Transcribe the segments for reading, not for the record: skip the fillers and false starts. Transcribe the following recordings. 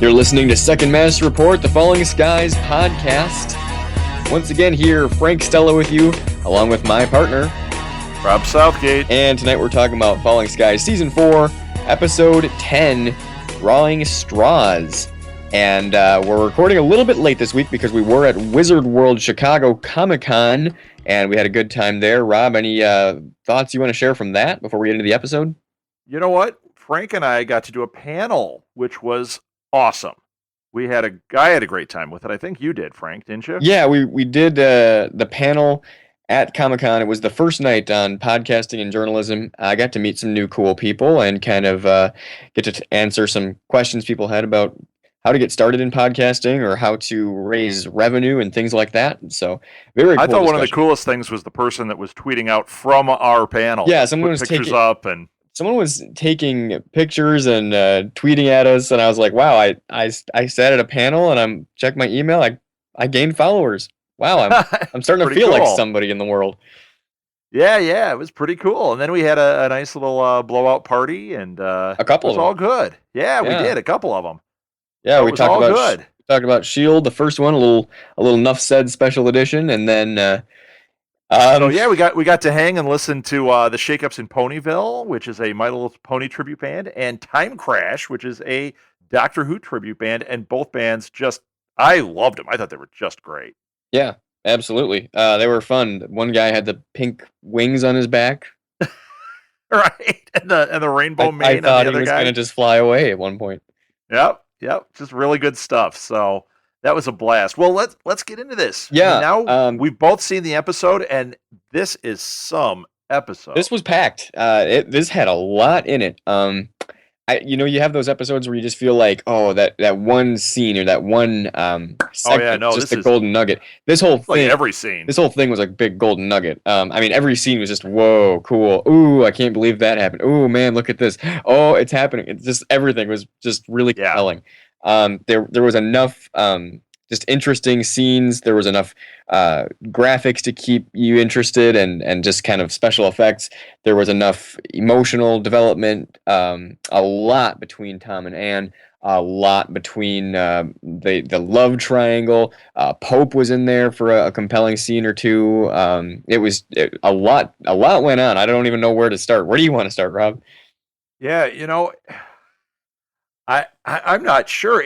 You're listening to Second Master Report, the Falling Skies podcast. Once again here, Frank Stella with you, along with my partner, Rob Southgate. And tonight we're talking about Falling Skies Season 4, Episode 10, Drawing Straws. And we're recording a little bit late this week because we were at Wizard World Chicago Comic-Con, and we had a good time there. Rob, any thoughts you want to share from that before we get into the episode? You know what? Frank and I got to do a panel, which was awesome. I had a great time with it. I think you did, Frank, didn't you? Yeah, we did the panel at Comic-Con. It was the first night on podcasting and journalism. I got to meet some new cool people and kind of get to answer some questions people had about how to get started in podcasting or how to raise revenue and things like that. So very cool. I thought one of the coolest things was the person that was tweeting out from our panel. Yeah, someone was pictures up and someone was taking pictures and tweeting at us, and I was like, wow, I sat at a panel and I'm checked my email. I gained followers. Wow, I'm starting to feel cool. like somebody in the world. Yeah, it was pretty cool. And then we had a nice little blowout party, and a couple. It was all good. Yeah, we did a couple of them. Yeah, we talked about S4e10, the first one, a little Nuff Said special edition, and then. So yeah, we got to hang and listen to the Shakeups in Ponyville, which is a My Little Pony tribute band, and Time Crash, which is a Doctor Who tribute band, and both bands I loved them. I thought they were just great. Yeah, absolutely. They were fun. One guy had the pink wings on his back, right, and the rainbow mane. I thought on the he other was guy. going to just fly away at one point. Yep, just really good stuff. So. That was a blast. Well, let's get into this. Yeah. Now we've both seen the episode, and this is some episode. This was packed. This had a lot in it. You have those episodes where you just feel like, oh, that one scene or that one segment, just the golden nugget. This whole thing, like every scene. This whole thing was a big golden nugget. Every scene was just whoa, cool. Ooh, I can't believe that happened. Ooh, man, look at this. Oh, it's happening. It's just everything was just really compelling. There was enough just interesting scenes. There was enough graphics to keep you interested and just kind of special effects. There was enough emotional development, a lot between Tom and Anne, a lot between the love triangle. Pope was in there for a compelling scene or two. A lot went on. I don't even know where to start. Where do you want to start, Rob? Yeah, I'm not sure.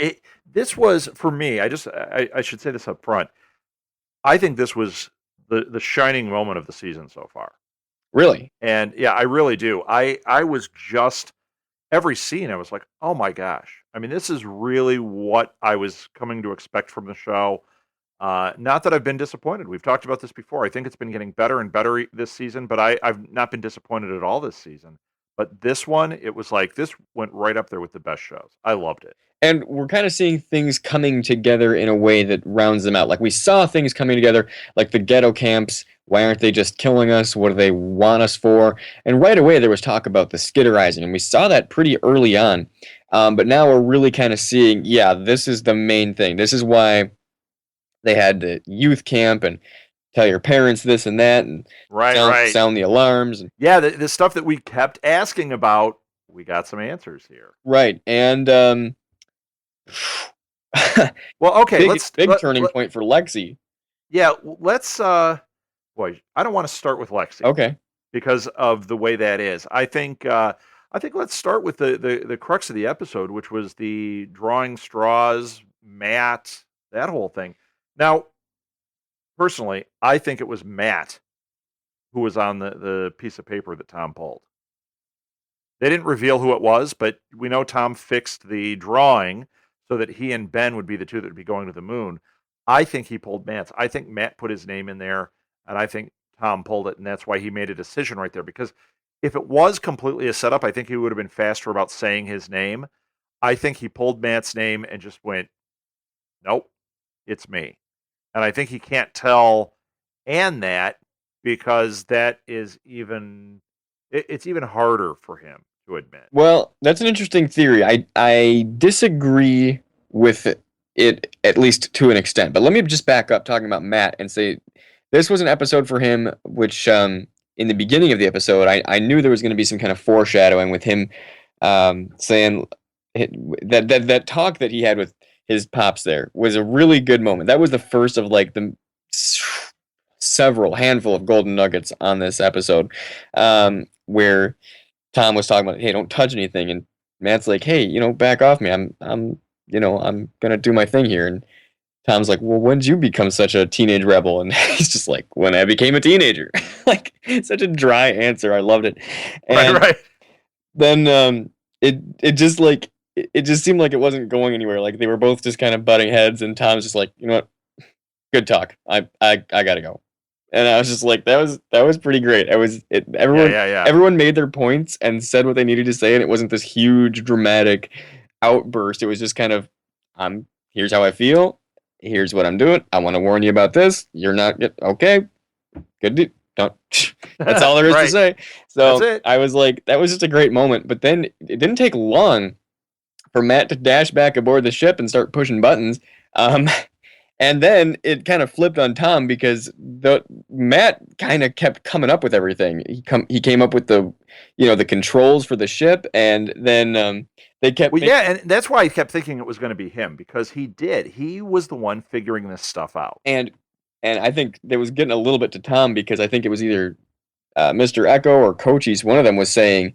This was, for me, I should say this up front. I think this was the shining moment of the season so far. Really? And yeah, I really do. I was just, every scene, I was like, oh my gosh. This is really what I was coming to expect from the show. Not that I've been disappointed. We've talked about this before. I think it's been getting better and better this season, but I've not been disappointed at all this season. But this one, it was like, this went right up there with the best shows. I loved it. And we're kind of seeing things coming together in a way that rounds them out. Like, we saw things coming together, like the ghetto camps. Why aren't they just killing us? What do they want us for? And right away, there was talk about the skitterizing, and we saw that pretty early on. But now we're really kind of seeing, this is the main thing. This is why they had the youth camp and tell your parents this and that, and sound the alarms. Yeah, the stuff that we kept asking about, we got some answers here. Right, and well, okay, big turning point for Lexi. Yeah, let's. I don't want to start with Lexi. Okay, because of the way that is. I think let's start with the crux of the episode, which was the drawing straws, Matt, that whole thing. Now, personally, I think it was Matt who was on the piece of paper that Tom pulled. They didn't reveal who it was, but we know Tom fixed the drawing so that he and Ben would be the two that would be going to the moon. I think he pulled Matt's. I think Matt put his name in there, and I think Tom pulled it, and that's why he made a decision right there. Because if it was completely a setup, I think he would have been faster about saying his name. I think he pulled Matt's name and just went, nope, it's me. And I think he can't tell Anne that because that is it's even harder for him to admit. Well, that's an interesting theory. I disagree with it at least to an extent. But let me just back up talking about Matt and say this was an episode for him which in the beginning of the episode, I knew there was going to be some kind of foreshadowing with him saying, that talk that he had with his pops there was a really good moment. That was the first of like the several handful of golden nuggets on this episode, where Tom was talking about, hey, don't touch anything, and Matt's like, hey, back off me. I'm gonna do my thing here, and Tom's like, well, when did you become such a teenage rebel? And he's just like, when I became a teenager. Like, such a dry answer. I loved it. Right, And right. then it just like it just seemed like it wasn't going anywhere. Like they were both just kind of butting heads, and Tom's just like, you know what, good talk. I gotta go. And I was just like, that was pretty great. Yeah, Everyone yeah, yeah. everyone made their points and said what they needed to say, and it wasn't this huge dramatic outburst. It was just kind of, here's how I feel. Here's what I'm doing. I want to warn you about this. You're not okay. Good. Don't. That's all there is to Right. say. That's So it. I was like, that was just a great moment. But then it didn't take long for Matt to dash back aboard the ship and start pushing buttons. Um, and then it kind of flipped on Tom because the Matt kind of kept coming up with everything. He came up with the controls for the ship, and then they kept Well, yeah, and that's why I kept thinking it was going to be him because he did. He was the one figuring this stuff out. and I think it was getting a little bit to Tom because I think it was either Mr. Echo or Cochise. One of them was saying,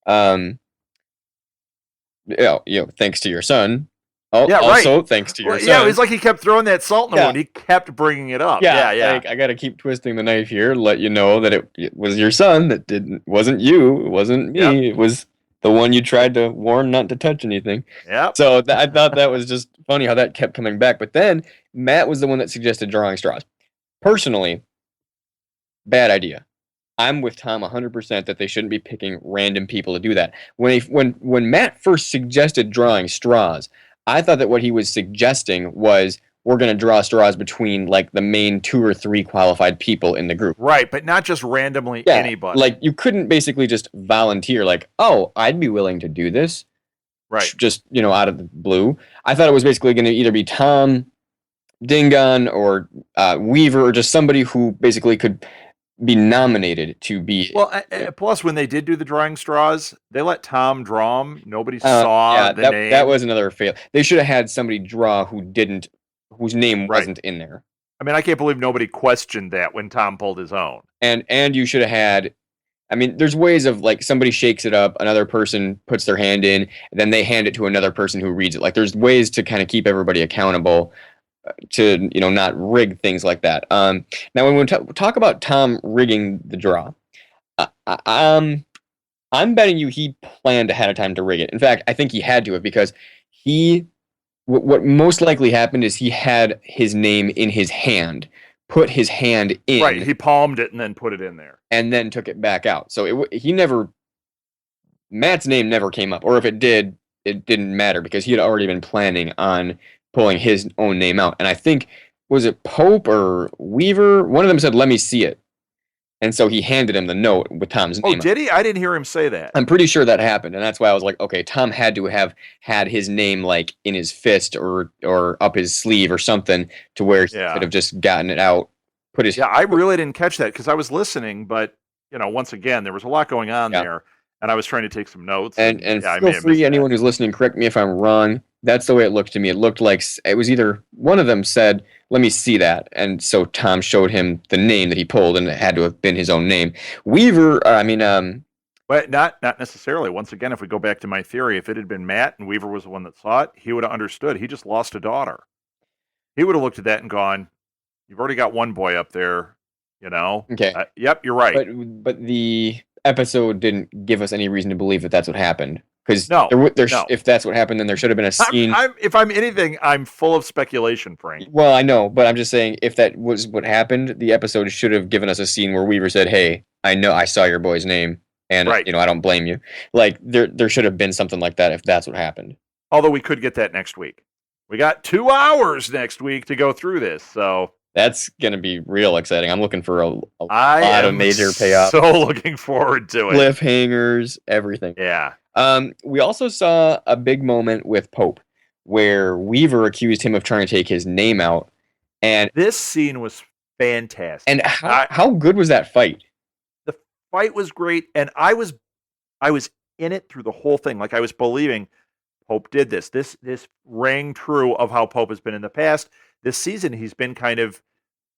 um, thanks to your son. Yeah, right. Also, thanks to your Well, yeah, it was son. like he kept throwing that salt in the Yeah, wound. He kept bringing it up. yeah. Yeah, yeah. Like I got to keep twisting the knife here, let you know that it was your son that wasn't you, it wasn't Yep. me, it was the one you tried to warn not to touch anything. Yep. So I thought that was just funny how that kept coming back. But then Matt was the one that suggested drawing straws. Personally, bad idea. I'm with Tom 100% that they shouldn't be picking random people to do that. When Matt first suggested drawing straws, I thought that what he was suggesting was we're going to draw straws between like the main two or three qualified people in the group. Right, but not just randomly Yeah, anybody. like you couldn't basically just volunteer like, "Oh, I'd be willing to do this." Right. Just, out of the blue. I thought it was basically going to either be Tom, Dingon, or Weaver, or just somebody who basically could be nominated to be. Well, plus when they did do the drawing straws, they let Tom draw them. Nobody saw Yeah, the that name. was another fail. They should have had somebody draw whose name Right. wasn't in there. I mean, I can't believe nobody questioned that when Tom pulled his own. And you should have had. I mean, there's ways of like somebody shakes it up, another person puts their hand in, and then they hand it to another person who reads it. Like there's ways to kind of keep everybody accountable to not rig things like that. Now when we talk about Tom rigging the draw, I'm betting you he planned ahead of time to rig it. In fact, I think he had to have because he what most likely happened is he had his name in his hand, put his hand in, Right, he palmed it and then put it in there, and then took it back out. So Matt's name never came up, or if it did, it didn't matter because he had already been planning on pulling his own name out. And I think, was it Pope or Weaver? One of them said, "Let me see it," and so he handed him the note with Tom's name. Oh, did he? I didn't hear him say that. I'm pretty sure that happened, and that's why I was like, okay, Tom had to have had his name like in his fist or up his sleeve or something to where he could have just gotten it out, put his. Yeah, I really didn't catch that because I was listening, but once again, there was a lot going on there, and I was trying to take some notes. And feel free, anyone who's listening, correct me if I'm wrong. That's the way it looked to me. It looked like it was either one of them said, "Let me see that," and so Tom showed him the name that he pulled, and it had to have been his own name. Weaver, But not necessarily. Once again, if we go back to my theory, if it had been Matt and Weaver was the one that saw it, he would have understood. He just lost a daughter. He would have looked at that and gone, "You've already got one boy up there, Okay. Yep, you're right." But the episode didn't give us any reason to believe that that's what happened. Because no. If that's what happened, then there should have been a scene. If I'm anything, I'm full of speculation, Frank. Well, I know, but I'm just saying, if that was what happened, the episode should have given us a scene where Weaver said, "Hey, I know I saw your boy's name, and I don't blame you." Like there should have been something like that if that's what happened. Although we could get that next week. We got 2 hours next week to go through this, so that's gonna be real exciting. I'm looking for a lot of major payoffs. So looking forward to it. Cliffhangers, everything. Yeah. We also saw a big moment with Pope where Weaver accused him of trying to take his name out, and this scene was fantastic. And how good was that fight? The fight was great, and I was in it through the whole thing. Like I was believing Pope did this. This rang true of how Pope has been in the past. This season, he's been kind of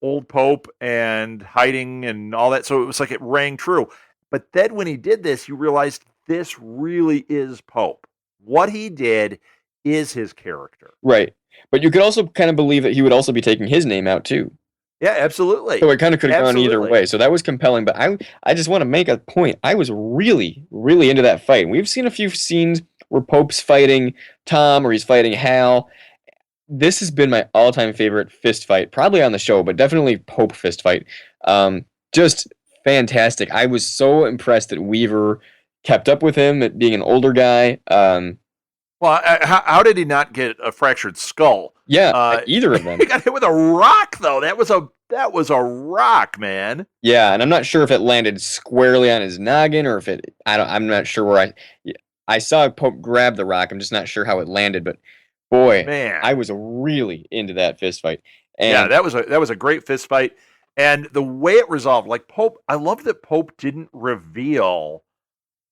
old Pope and hiding and all that. So it was like it rang true. But then when he did this, you realized this really is Pope. What he did is his character. Right. But you could also kind of believe that he would also be taking his name out too. Yeah, absolutely. So it kind of could have gone either Absolutely. way. So that was compelling. But I just want to make a point. I was really, really into that fight. We've seen a few scenes where Pope's fighting Tom or he's fighting Hal. This has been my all-time favorite fist fight, probably on the show, but definitely Pope fist fight. Just fantastic. I was so impressed that Weaver kept up with him, at being an older guy. Well, how did he not get a fractured skull? Yeah, either of them. He got hit with a rock, though. That was a rock, man. Yeah, and I'm not sure if it landed squarely on his noggin or if it. I'm not sure where I saw Pope grab the rock. I'm just not sure how it landed, but boy, Man, I was really into that fist fight. yeah, And that was a great fist fight, and the way it resolved, like Pope, I love that Pope didn't reveal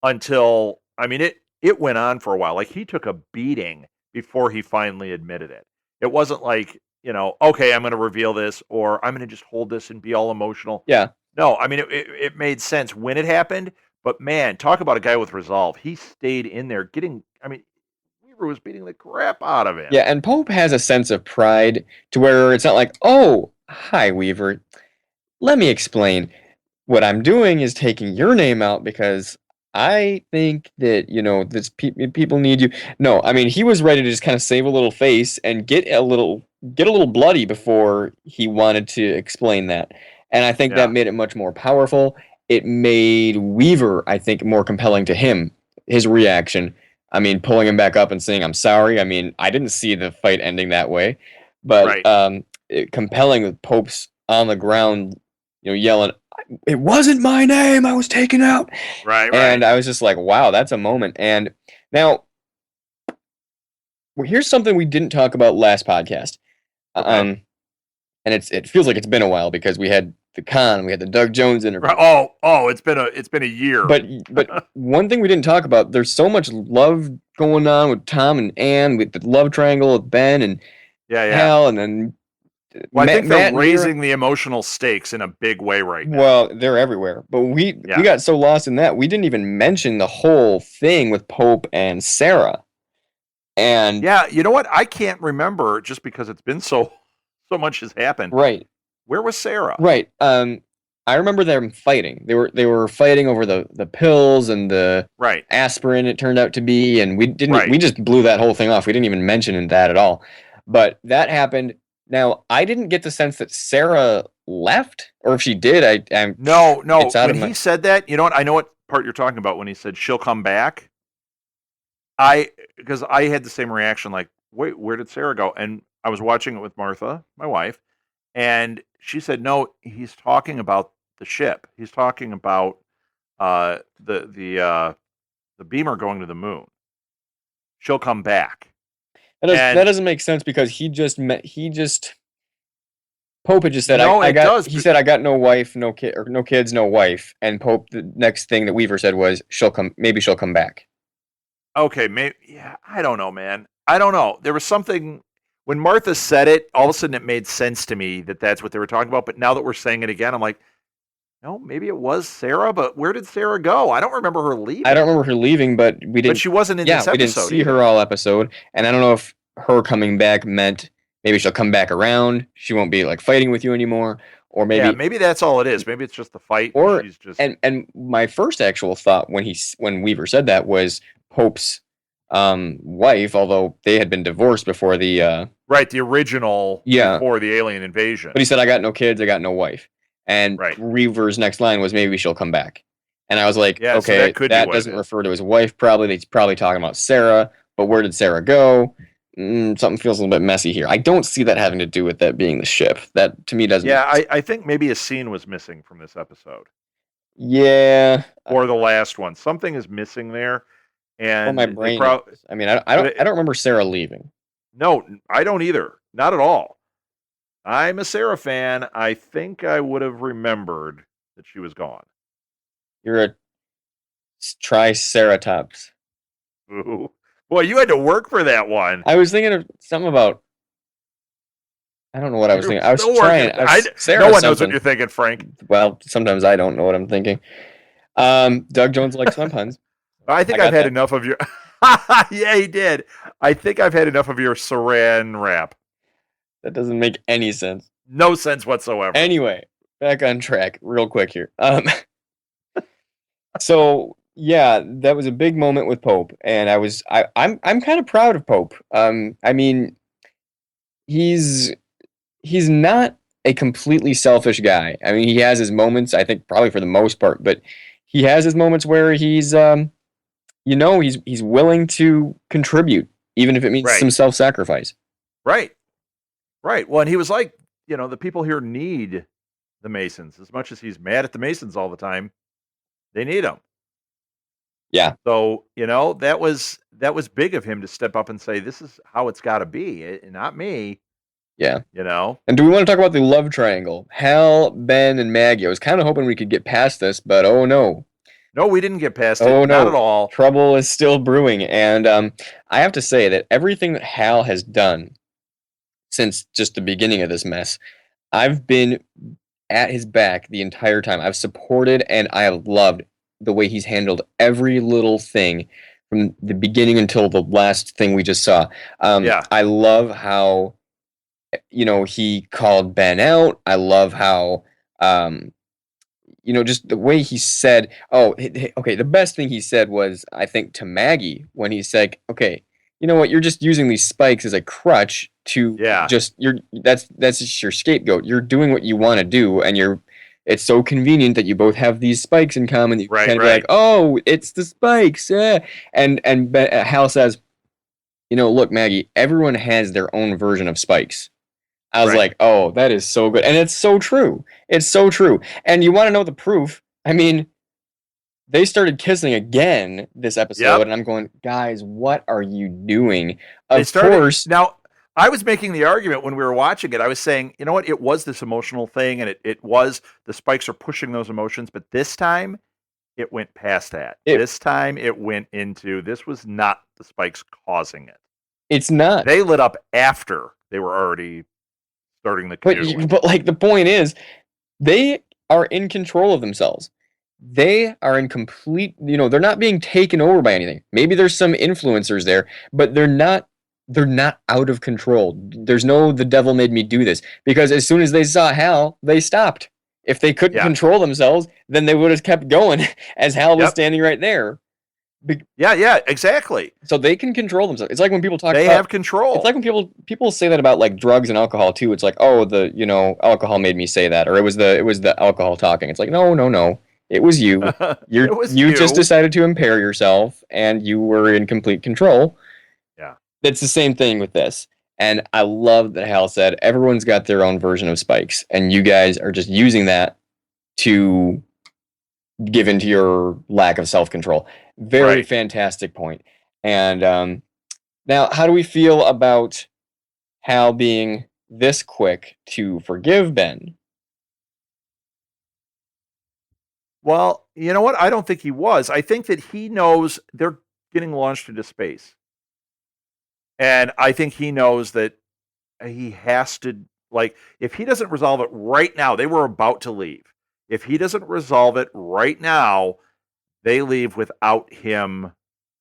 until, I mean, it went on for a while. Like he took a beating before he finally admitted it. It wasn't like, okay, I'm going to reveal this or I'm going to just hold this and be all emotional. yeah, No, I mean, it made sense when it happened, but man, talk about a guy with resolve. He stayed in there getting, I mean, Weaver was beating the crap out of him. yeah, and Pope has a sense of pride to where it's not like, oh, hi, Weaver. Let me explain. What I'm doing is taking your name out because I think that, this people need you. No, I mean, he was ready to just kind of save a little face and get a little bloody before he wanted to explain that. And I think that Yeah, made it much more powerful. It made Weaver, I think, more compelling to him, his reaction. I mean, pulling him back up and saying, "I'm sorry." I mean, I didn't see the fight ending that way, but right, compelling with Pope's on the ground, yelling, "It wasn't my name I was taking out." right, And right. I was just like, wow, that's a moment. And now, well, here's something we didn't talk about last podcast. Okay. And it feels like it's been a while because we had the con, we had the Doug Jones Right. interview. Oh, it's been a year. But one thing we didn't talk about, there's so much love going on with Tom and Ann, with the love triangle with Ben and Yeah, yeah. Hal, and then Well, I think they're Matt and Vera. raising the emotional stakes in a big way right now. Well, they're everywhere. But we Yeah. got so lost in that we didn't even mention the whole thing with Pope and Sarah. And Yeah, you know what? I can't remember just because it's been so much has happened. right, Where was Sarah? right. I remember them fighting. They were fighting over the pills and the Right. aspirin it turned out to be, and we Right. just blew that whole thing off. We didn't even mention that at all. But that happened. Now, I didn't get the sense that Sarah left, or if she did, No, no. it's out When of he my said that, you know what? I know what part you're talking about when he said she'll come back. I because I had the same reaction like, "Wait, where did Sarah go?" And I was watching it with Martha, my wife, and she said, "No, he's talking about the ship. He's talking about uh the the uh the beamer going to the moon. She'll come back." that And doesn't make sense because he just Pope had just said, no, I it got does. he said I got no wife, no kid, or no kids, no wife. And Pope, the next thing that Weaver said was maybe she'll come back. Okay, maybe, yeah, I don't know, man. I don't know. There was something when Martha said it, all of a sudden it made sense to me that that's what they were talking about. But now that we're saying it again, I'm like, no, maybe it was Sarah, but where did Sarah go? I don't remember her I don't leaving. remember her leaving, but But she wasn't in this we didn't episode see her either. all episode. And I don't know if her coming back meant maybe she'll come back around. She won't be like fighting with you anymore, or Yeah, maybe maybe that's all it is. Maybe it's just the fight and or she's just and my first actual thought when Weaver said that was Pope's wife, although they had been divorced before the right, the original yeah. before the alien invasion. But he said, I got no kids, I got no wife. And Right. Reaver's next line was, maybe she'll come back. And I was like, Yeah, so that okay, could be that what it doesn't is. refer to his wife, probably. He's probably talking about Sarah, but where did Sarah go? Something feels a little bit messy here. I don't see that having to do with that being the ship. That, to me, doesn't Yeah, make sense. I think maybe a scene was missing from this episode Yeah. or the last one. Something is missing there, Well, my and they brain probably. is. I mean, I But don't I don't remember Sarah leaving. no, I don't either. Not at all. I'm a Sarah fan. I think I would have remembered that she was gone. You're a triceratops. Ooh. Boy, you had to work for that one. I was thinking of something about. I don't know what I was You're thinking. I was still trying. working. I was No Sarah one knows what something. you're thinking, Frank. Well, sometimes I don't know what I'm thinking. Doug Jones likes my puns. I I think I've got had that. enough of your. Yeah, he did. I think I've had enough of your saran wrap. That doesn't make any sense. No sense whatsoever. Anyway, back on track, real quick here. So yeah, that was a big moment with Pope, and I'm kind of proud of Pope. I mean, he's he's not a completely selfish guy. I mean, he has his moments, I think probably for the most part, but he has his moments where he's willing to contribute, even if it means Right. some self-sacrifice. Right. Right. Well, and he was like, the people here need the Masons as much as he's mad at the Masons all the time. They need them. Yeah, So, that was big of him to step up and say, "This is how it's got to be, not me." yeah. You know. And do we want to talk about the love triangle? Hal, Ben, and Maggie. I was kind of hoping we could get past this, but oh no. No, we didn't get past it. Oh Not at no. all. Trouble is still brewing. And I have to say that everything that Hal has done since just the beginning of this mess, I've been at his back the entire time. I've supported and I have loved the way he's handled every little thing from the beginning until the last thing we just saw. Yeah. I love how he called Ben out. I love how um, just the way he said, oh, okay, the best thing he said was, I think, to Maggie when he said, okay, you know what, you're just using these spikes as a crutch to Yeah. that's just your scapegoat. You're doing what you want to do, and it's so convenient that you both have these spikes in common that you Right. kind of be like, Right. oh, it's the spikes. And Hal says, look, Maggie, everyone has their own version of spikes. I was Right. like, oh, that is so good. And it's so true. It's so true. And you want to know the proof? I mean, they started kissing again this episode, Yep. and I'm going, guys, what are you doing? They Of started course. now. I was making the argument when we were watching it. I was saying, you know what? It was this emotional thing, and it was the spikes are pushing those emotions. But this time, it went past that. It, This time, it went into this was not the spikes causing it. it's not. They lit up after they were already starting the canoodling. But like the point is, they are in control of themselves. They are in complete, they're not being taken over by anything. Maybe there's some influencers there, but they're not out of control. There's no the devil made me do this, because as soon as they saw Hal, they stopped. If they couldn't Yeah. control themselves, then they would have kept going as Hal was Yep. standing right there. Yeah, exactly. So they can control themselves. It's like when people talk They about have control. it's like when people say that about like drugs and alcohol too. It's like, oh, the alcohol made me say that, or it was the alcohol talking. It's like, no, no, no. It was you. It was You just you. decided to impair yourself, and you were in complete control. Yeah. It's the same thing with this. And I love that Hal said everyone's got their own version of spikes, and you guys are just using that to give into your lack of self-control. Very Right. fantastic point. And now, how do we feel about Hal being this quick to forgive Ben? Well, you know what? I don't think he was. I think that he knows they're getting launched into space. And I think he knows that he has to, like, if he doesn't resolve it right now, they were about to leave. If he doesn't resolve it right now, they leave without him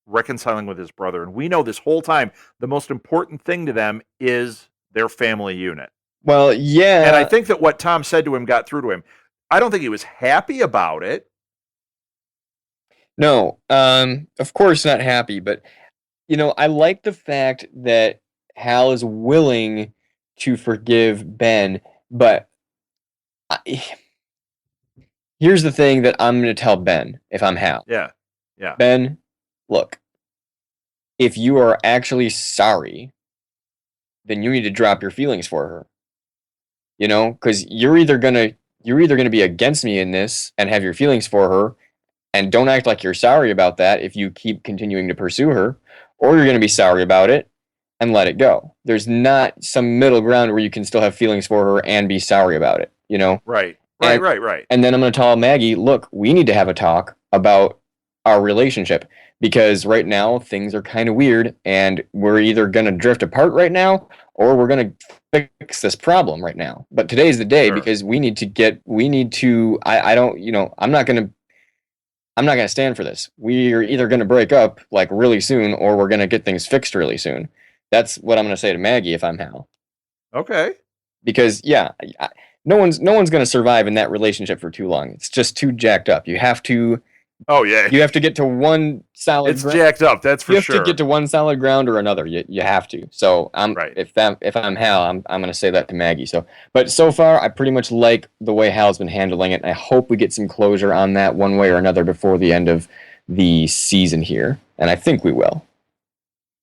reconciling with his brother. And we know this whole time the most important thing to them is their family unit. Well, yeah. And I think that what Tom said to him got through to him. I don't think he was happy about it. No, of course not happy, but I like the fact that Hal is willing to forgive Ben, but I, here's the thing that I'm going to tell Ben if I'm Hal. Yeah. Yeah. Ben, look, if you are actually sorry, then you need to drop your feelings for her. Because you're either gonna be against me in this and have your feelings for her, and don't act like you're sorry about that if you keep continuing to pursue her, or you're gonna be sorry about it and let it go. There's not some middle ground where you can still have feelings for her and be sorry about it. Right. And, Right. and then I'm gonna tell Maggie, look, we need to have a talk about our relationship, because right now things are kind of weird, and we're either going to drift apart right now, or we're going to fix this problem right now. But today's the day, Sure. because we need to, I don't, I'm not going to stand for this. We're either going to break up like really soon, or we're going to get things fixed really soon. That's what I'm going to say to Maggie if I'm Hal. Okay. Because yeah, no one's going to survive in that relationship for too long. It's just too jacked up. Oh yeah. You have to get to one solid It's jacked up, that's for you have sure. to get to one solid ground or another. You have to. So Right. if I'm Hal, I'm gonna say that to Maggie. So, but so far I pretty much like the way Hal's been handling it. And I hope we get some closure on that one way or another before the end of the season here, and I think we will.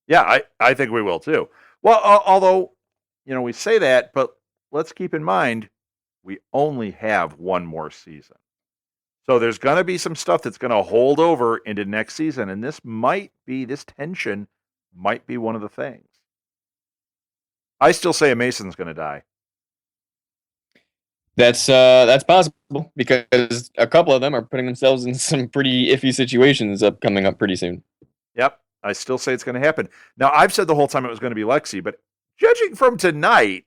Yeah, I think we will too. Well, although, we say that, but let's keep in mind we only have one more season. So there's going to be some stuff that's going to hold over into next season, and this tension might be one of the things. I still say a Mason's going to die. That's possible, because a couple of them are putting themselves in some pretty iffy situations coming up pretty soon. Yep, I still say it's going to happen. Now, I've said the whole time it was going to be Lexi, but judging from tonight,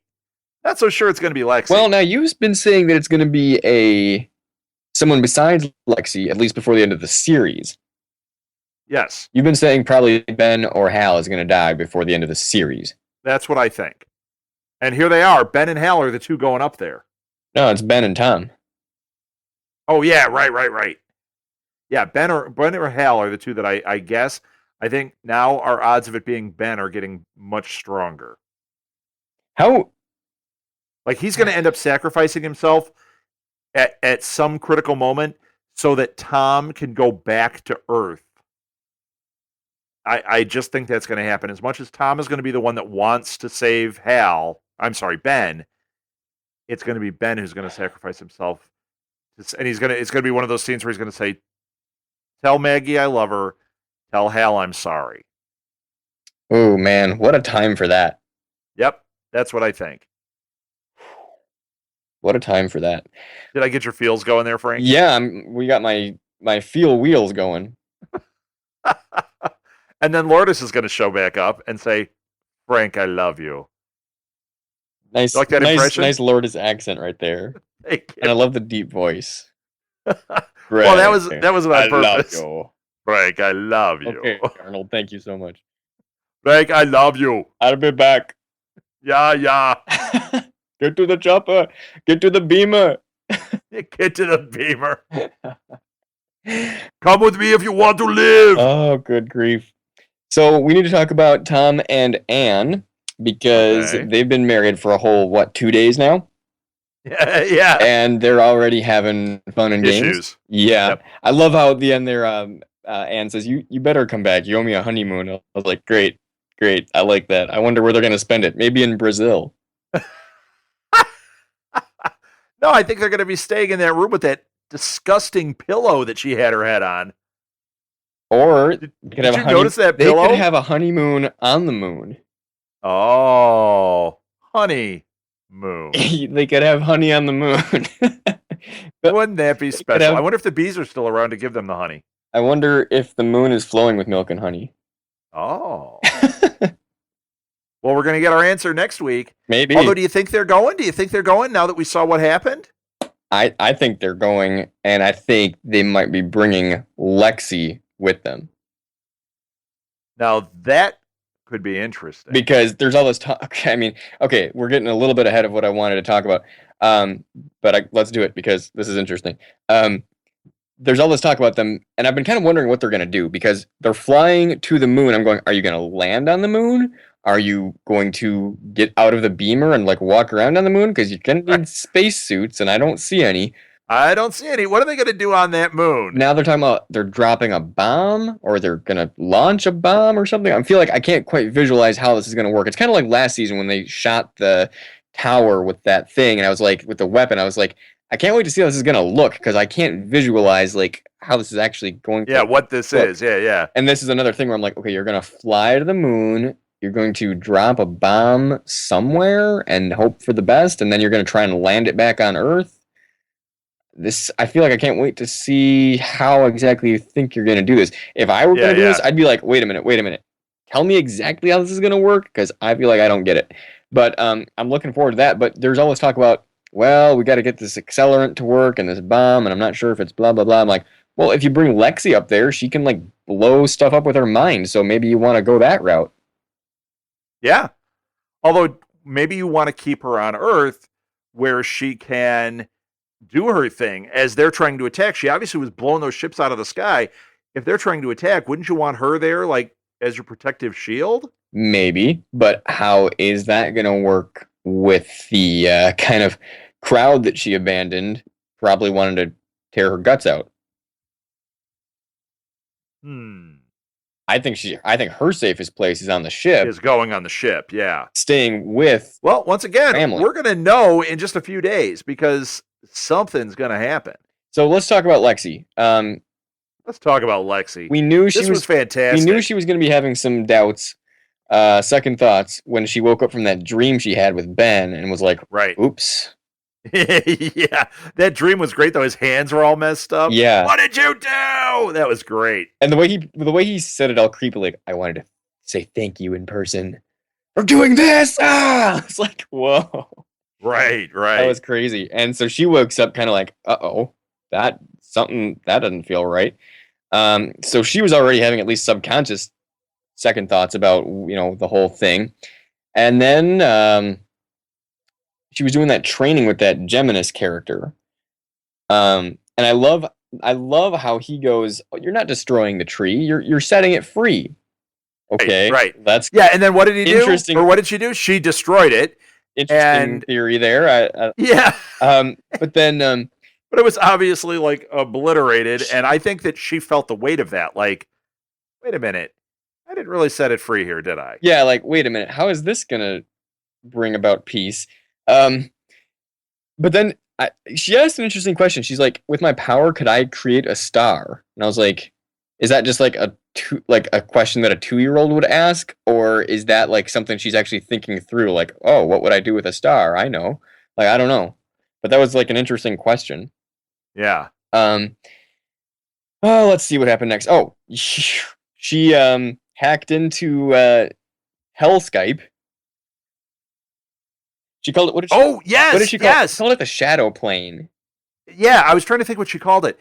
not so sure it's going to be Lexi. Well, now you've been saying that it's going to be someone besides Lexi, at least before the end of the series. Yes. You've been saying probably Ben or Hal is going to die before the end of the series. That's what I think. And here they are. Ben and Hal are the two going up there. No, it's Ben and Tom. Oh, yeah, right. Yeah, Ben or Hal are the two that I guess. I think now our odds of it being Ben are getting much stronger. How? Like, he's going to end up sacrificing himself at some critical moment so that Tom can go back to Earth. I just think that's going to happen. As much as Tom is going to be the one that wants to save Ben, it's going to be Ben who's going to sacrifice himself. And it's going to be one of those scenes where he's going to say, "Tell Maggie I love her. Tell Hal I'm sorry." Oh man, what a time for that. Yep, that's what I think. What a time for that. Did I get your feels going there, Frank? Yeah, we got my feel wheels going. And then Lourdes is going to show back up and say, "Frank, I love you." Nice, you like that impression? Nice Lourdes accent right there. Thank you. And I love the deep voice. Well, that was on purpose. Love you. Frank, I love you. Okay, Arnold, thank you so much. Frank, I love you. I'll be back. Yeah. Get to the chopper. Get to the beamer. Get to the beamer. Come with me if you want to live. Oh, good grief. So we need to talk about Tom and Anne, because they've been married for a whole, 2 days now? Yeah. And they're already having fun and games. Yeah. Yep. I love how at the end there, Anne says, you better come back. You owe me a honeymoon. I was like, great. I like that. I wonder where they're going to spend it. Maybe in Brazil. No, I think they're going to be staying in that room with that disgusting pillow that she had her head on. Or did you notice that pillow? They could have a honeymoon on the moon. Oh, honey moon. They could have honey on the moon. Wouldn't that be special? I wonder if the bees are still around to give them the honey. I wonder if the moon is flowing with milk and honey. Oh. Well, we're going to get our answer next week. Maybe. Although, do you think they're going? Do you think they're going now that we saw what happened? I think they're going, and I think they might be bringing Lexi with them. Now, that could be interesting. Because there's all this talk. I mean, okay, we're getting a little bit ahead of what I wanted to talk about. But let's do it because this is interesting. There's all this talk about them, and I've been kind of wondering what they're going to do, because they're flying to the moon. I'm going, are you going to land on the moon? Are you going to get out of the beamer and walk around on the moon? Because you're going to need spacesuits, and I don't see any. I don't see any. What are they going to do on that moon? Now they're talking about they're dropping a bomb, or they're going to launch a bomb or something. I feel like I can't quite visualize how this is going to work. It's kind of like last season when they shot the tower with that thing, and I was like, with the weapon, I was like, I can't wait to see how this is going to look, because I can't visualize how this is actually going to what this look. Is. Yeah. And this is another thing where I'm like, okay, you're going to fly to the moon, you're going to drop a bomb somewhere and hope for the best, and then you're going to try and land it back on Earth. this I feel like I can't wait to see how exactly you think you're gonna do this. If I were Yeah, gonna do this, yeah. I'd be like, wait a minute. Tell me exactly how this is gonna work, because I feel like I don't get it. But I'm looking forward to that. But there's always talk about, well, we got to get this accelerant to work and this bomb, and I'm not sure if it's blah blah blah. I'm like, well, if you bring Lexi up there, she can like blow stuff up with her mind. So maybe you want to go that route. Yeah. Although maybe you want to keep her on Earth where she can do her thing as they're trying to attack. She obviously was blowing those ships out of the sky. If they're trying to attack, wouldn't you want her there, like as your protective shield? Maybe, but how is that gonna work with the kind of crowd that she abandoned? Probably wanted to tear her guts out. Hmm. I think her safest place is on the ship, Is going on the ship, yeah. staying with Well, once again, family. we're going to know in just a few days because something's going to happen. So let's talk about Lexi. Let's talk about Lexi. We knew she This was was we fantastic. knew she was going to be having some doubts, second thoughts when she woke up from that dream she had with Ben and was like, Right. "Oops." Yeah, that dream was great though. His hands were all messed up. Yeah. What did you do? That was great. And the way he said it all creepy, like, "I wanted to say thank you in person for doing this." Ah, it's like, whoa. Right, That was right. crazy. And so she wakes up kind of like, uh-oh, that something that doesn't feel right. So she was already having at least subconscious second thoughts about, the whole thing. And then she was doing that training with that Geminis character. And I love how he goes, "Oh, you're not destroying the tree. You're setting it free." Right, Okay, right. that's Yeah, and then what did he do? interesting. Or what did she do? She destroyed it. Interesting And theory there. yeah, But then but it was obviously like obliterated. And I think that she felt the weight of that. Like, wait a minute. I didn't really set it free here, did I? yeah, like, wait a minute, how is this gonna bring about peace? Um, but then she asked an interesting question. She's like, "With my power, could I create a star?" And I was like, "Is that just like like a question that a 2-year-old would ask, or is that like something she's actually thinking through? Like, oh, what would I do with a star? I know, like, I don't know." But that was like an interesting question. Yeah. Um, oh, let's see what happened next. Oh, she hacked into Hell Skype. She called it Oh, what did yes, she call it? She yes. called it the shadow plane. Yeah, I was trying to think what she called it.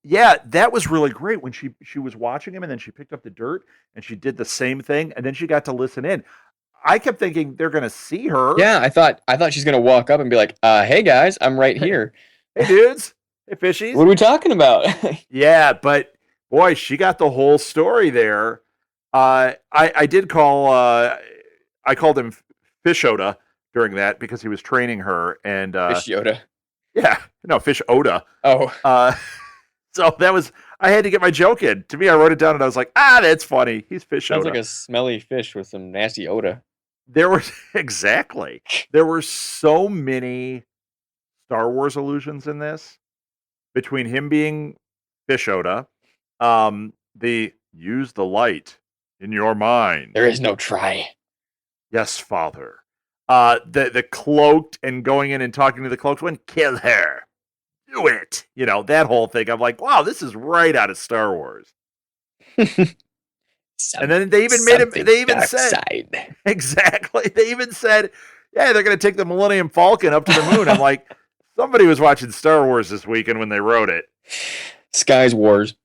Yeah, that was really great when she was watching him and then she picked up the dirt and she did the same thing and then she got to listen in. I kept thinking they're gonna see her. Yeah, I thought she's gonna walk up and be like, "Hey guys, I'm right here. Hey dudes, hey What fishies. are we talking about?" Yeah, but boy, she got the whole story there. I did call I called him Fish Oda during that because he was training her and Fish Yoda. yeah, no, Fish Oda. Oh, Uh so that was I had to get my joke in. To me, I wrote it down and I was like, that's funny. He's Fish sounds like Oda. a smelly fish with some nasty Oda. There were exactly. There were so many Star Wars allusions in this between him being Fish Oda, the use the light in your mind. There is no try. Yes, father. The cloaked and going in and talking to the cloaked one, kill her. Do it. You know, that whole thing. I'm like, wow, this is right out of Star Wars. And then they even made him they even dark said side. exactly. They even said, yeah, they're gonna take the Millennium Falcon up to the moon. I'm like, somebody was watching Star Wars this weekend when they wrote it. Skies Wars.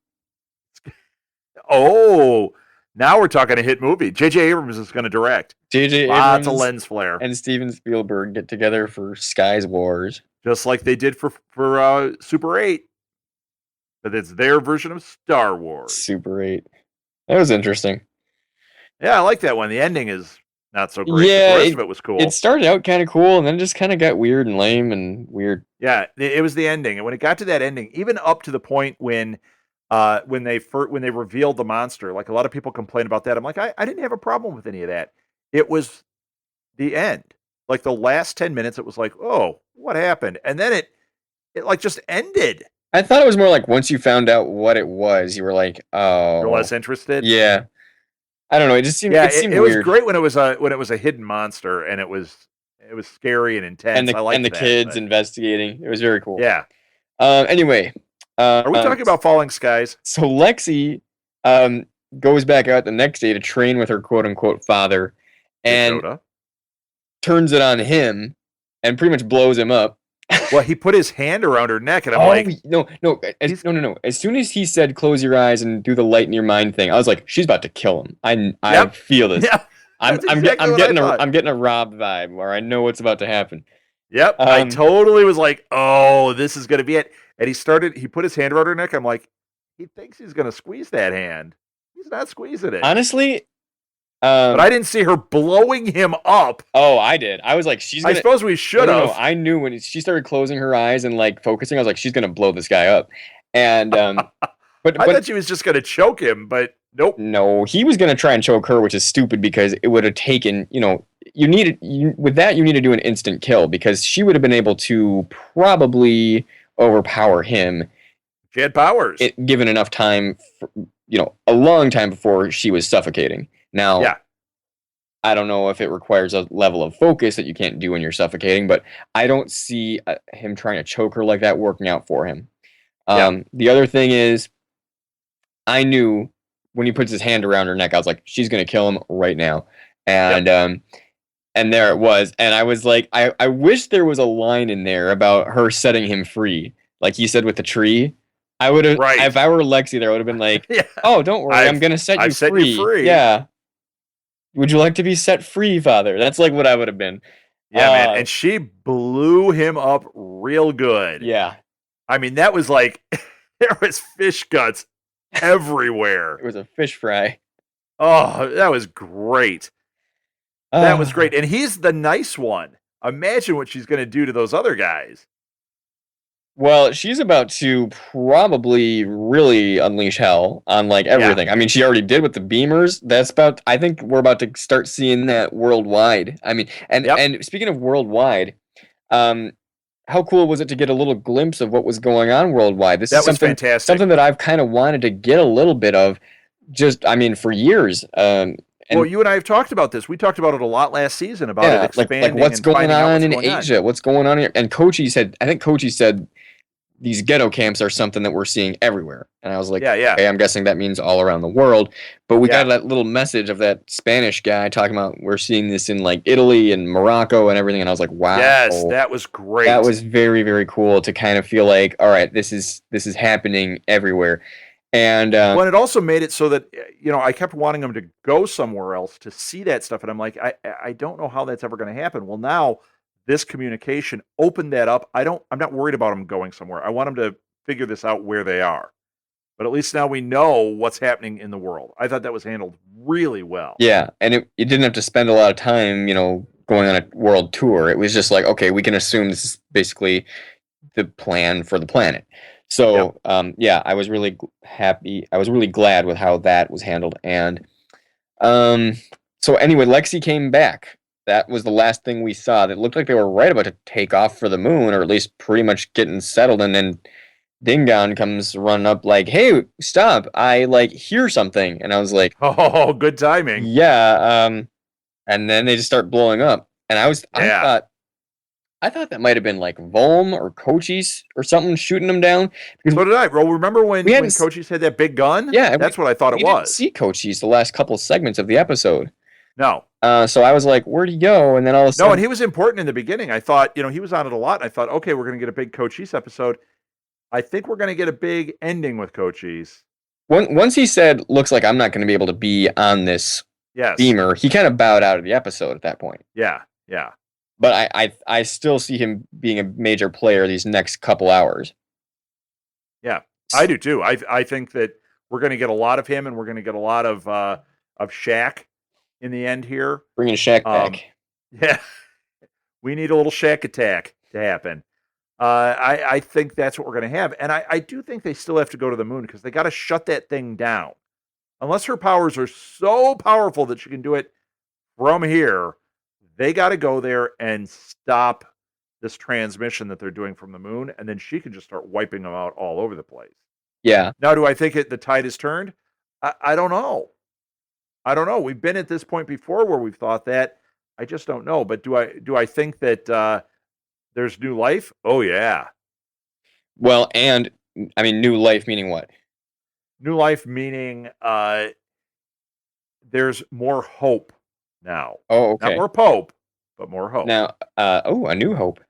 Oh, now we're talking a hit movie. J.J. Abrams is going to direct. J.J. Lots of Abrams lens flare, and Steven Spielberg get together for Skies Wars. just like they did for Super 8. But it's their version of Star Wars. Super 8. That was interesting. Yeah, I like that one. The ending is not so great, Yeah, but the rest of it was cool. It started out kind of cool, and then just kind of got weird and lame and weird. Yeah, it was the ending, and when it got to that ending, even up to the point when they revealed the monster, like a lot of people complain about that. I'm like, I didn't have a problem with any of that. It was the end. Like the last 10 minutes, it was like, oh, what happened? And then it like just ended. I thought it was more like once you found out what it was, you were like, oh, You're less interested. yeah. I don't know. It just seemed Yeah, it seemed it was weird. great when it was a hidden monster and it was scary and intense. And I liked the that. kids But investigating. It was very cool. yeah, Anyway, Are we talking about falling skies? so Lexi um, goes back out the next day to train with her quote unquote father, Good and Yoda. turns it on him, and pretty much blows him up. Well, he put his hand around her neck, and I'm Oh like, no, no, he's no! As soon as he said "close your eyes and do the light in your mind" thing, I was like, "She's about to kill him." I yep, feel this. yeah, that's exactly what I thought. I'm getting a Rob vibe where I know what's about to happen. Yep, I totally was like, oh, this is gonna be it. And he put his hand around her neck. I'm like, he thinks he's gonna squeeze that hand. He's not squeezing it. Honestly, But I didn't see her blowing him up. oh, I did. I was like, she's I gonna. suppose we should No. have. I knew when she started closing her eyes and like focusing. I was like, she's gonna blow this guy up. And I but thought she was just gonna choke him, but nope. no, he was gonna try and choke her, which is stupid because it would have taken. With that you need to do an instant kill because she would have been able to probably overpower him. She had powers. Given enough time, a long time before she was suffocating. Now, yeah. I don't know if it requires a level of focus that you can't do when you're suffocating, but I don't see him trying to choke her like that working out for him. The other thing is, I knew when he puts his hand around her neck, I was like, she's going to kill him right now. And there it was. And I was like, I wish there was a line in there about her setting him free. Like he said with the tree. I would have, if I were Lexi there, I would have been like, oh, don't worry, I'm going to set you free. Yeah. Would you like to be set free, Father? That's like what I would have been. Yeah, man. And she blew him up real good. Yeah. I mean, that was like, there was fish guts everywhere. It was a fish fry. Oh, that was great. That was great. And he's the nice one. Imagine what she's going to do to those other guys. Well, she's about to probably really unleash hell on like everything. I mean, she already did with the beamers. I think we're about to start seeing that worldwide. I mean, and speaking of worldwide, how cool was it to get a little glimpse of what was going on worldwide? This is fantastic. Something that I've kind of wanted to get a little bit of for years. Well, you and I have talked about this. We talked about it a lot last season about it expanding. Like what's going on in Asia? What's going on here? And Kochi said these ghetto camps are something that we're seeing everywhere. And I was like, okay, I'm guessing that means all around the world. But we got that little message of that Spanish guy talking about we're seeing this in like Italy and Morocco and everything. And I was like, wow. Yes, that was great. That was very, very cool to kind of feel like, all right, this is happening everywhere. And well, it also made it so that I kept wanting them to go somewhere else to see that stuff, and I'm like, I don't know how that's ever going to happen. Well, now this communication opened that up. I'm not worried about them going somewhere. I want them to figure this out where they are. But at least now we know what's happening in the world. I thought that was handled really well. Yeah, and it didn't have to spend a lot of time, going on a world tour. It was just like, okay, we can assume this is basically the plan for the planet. So, I was really happy. I was really glad with how that was handled. And so anyway, Lexi came back. That was the last thing we saw. That looked like they were right about to take off for the moon, or at least pretty much getting settled. And then Dingon comes running up like, hey, stop. I hear something. And I was like, oh, good timing. Yeah. And then they just start blowing up. And I thought that might have been like Volm or Cochise or something shooting them down. So did I. Well, remember when Cochise had that big gun? Yeah. That's what I thought it was. Didn't see Cochise the last couple segments of the episode. No. So I was like, where'd he go? And then all of a sudden... No, and he was important in the beginning. I thought, he was on it a lot. I thought, okay, we're going to get a big Cochise episode. I think we're going to get a big ending with Cochise. Once he said, looks like I'm not going to be able to be on this beamer, he kind of bowed out of the episode at that point. Yeah. But I still see him being a major player these next couple hours. Yeah, I do too. I think that we're going to get a lot of him, and we're going to get a lot of Shaq in the end here. Bringing Shaq back. Yeah, we need a little Shaq attack to happen. I think that's what we're going to have, and I do think they still have to go to the moon because they got to shut that thing down. Unless her powers are so powerful that she can do it from here. They got to go there and stop this transmission that they're doing from the moon, and then she can just start wiping them out all over the place. Yeah. Now, do I think the tide has turned? I don't know. I don't know. We've been at this point before where we've thought that. I just don't know. But do I think that there's new life? Oh, yeah. Well, and I mean, new life meaning what? New life meaning there's more hope now. Oh, Not okay. more Pope, but more hope. Now, a new hope.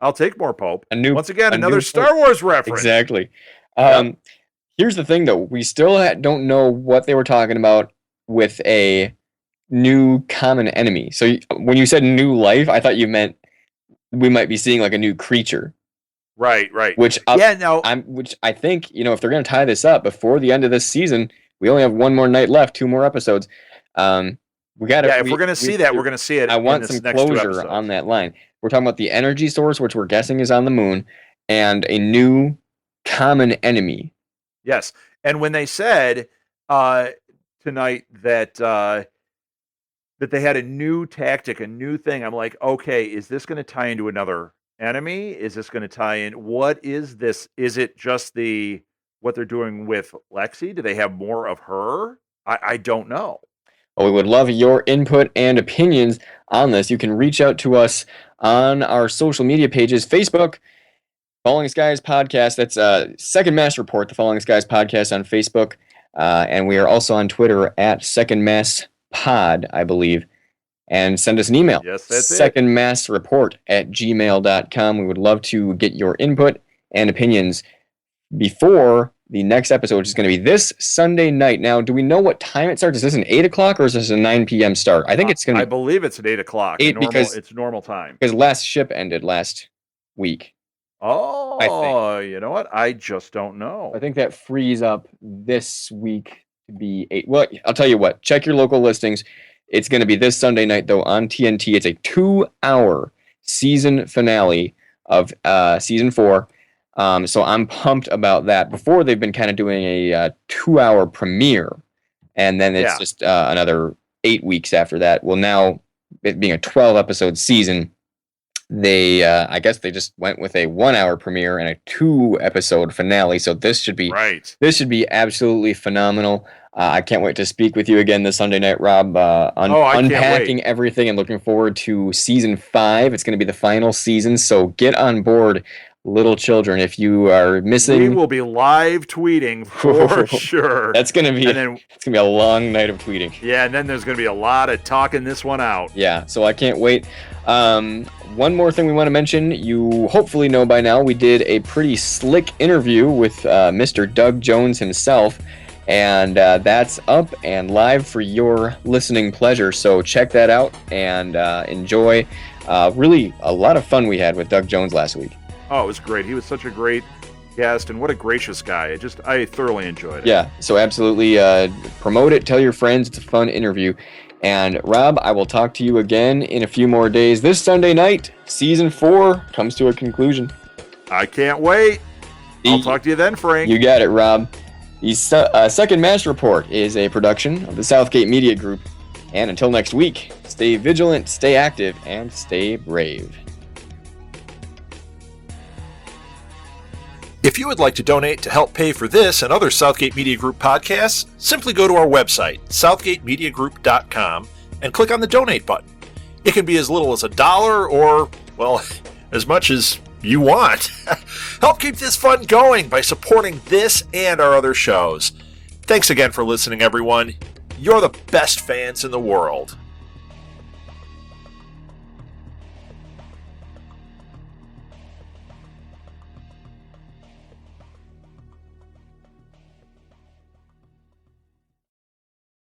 I'll take more Pope. A new, Once again, a another new Star hope. Wars reference. Exactly. Yep. Here's the thing, though. We still don't know what they were talking about with a new common enemy. So when you said new life, I thought you meant we might be seeing like a new creature. Right. Which I think, if they're going to tie this up before the end of this season, we only have one more night left, 2 more episodes. We got to. Yeah, if we're going to see that, we're going to see it. I want some closure on that line. We're talking about the energy source, which we're guessing is on the moon, and a new common enemy. Yes, and when they said tonight that they had a new tactic, a new thing, I'm like, okay, is this going to tie into another enemy? Is this going to tie in? What is this? Is it just what they're doing with Lexi? Do they have more of her? I don't know. Well, we would love your input and opinions on this. You can reach out to us on our social media pages, Facebook, Falling Skies Podcast. That's Second Mass Report, the Falling Skies Podcast on Facebook. And we are also on Twitter at Second Mass Pod, I believe. And send us an email. Yes, that's secondmassreport@gmail.com. We would love to get your input and opinions before the next episode, which is going to be this Sunday night. Now, do we know what time it starts? Is this an 8 o'clock or is this a 9 p.m. start? I think it's going to be... I believe it's at 8 o'clock. Because it's normal time. Because last ship ended last week. Oh, you know what? I just don't know. I think that frees up this week to be 8. Well, I'll tell you what. Check your local listings. It's going to be this Sunday night, though, on TNT. It's a 2-hour season finale of season 4. So I'm pumped about that. Before, they've been kind of doing a 2-hour premiere, and then it's just another 8 weeks after that. Well, now, it being a 12-episode season, I guess they just went with a 1-hour premiere and a 2-episode finale. So this should be absolutely phenomenal. I can't wait to speak with you again this Sunday night, Rob. Unpacking everything and looking forward to season 5. It's going to be the final season, so get on board, little children. If you are missing, we will be live tweeting for sure. It's going to be a long night of tweeting. Yeah, and then there's going to be a lot of talking this one out. Yeah, so I can't wait. One more thing we want to mention, you hopefully know by now, we did a pretty slick interview with Mr. Doug Jones himself, and that's up and live for your listening pleasure. So check that out and enjoy. Really, a lot of fun we had with Doug Jones last week. Oh, it was great. He was such a great guest, and what a gracious guy. I thoroughly enjoyed it. Yeah, so absolutely promote it, tell your friends. It's a fun interview. And Rob, I will talk to you again in a few more days. This Sunday night, season 4 comes to a conclusion. I can't wait. I'll talk to you then, Frank. You got it, Rob. The Second Mass Report is a production of the Southgate Media Group. And until next week, stay vigilant, stay active, and stay brave. If you would like to donate to help pay for this and other Southgate Media Group podcasts, simply go to our website, southgatemediagroup.com, and click on the donate button. It can be as little as $1 or, well, as much as you want. Help keep this fun going by supporting this and our other shows. Thanks again for listening, everyone. You're the best fans in the world.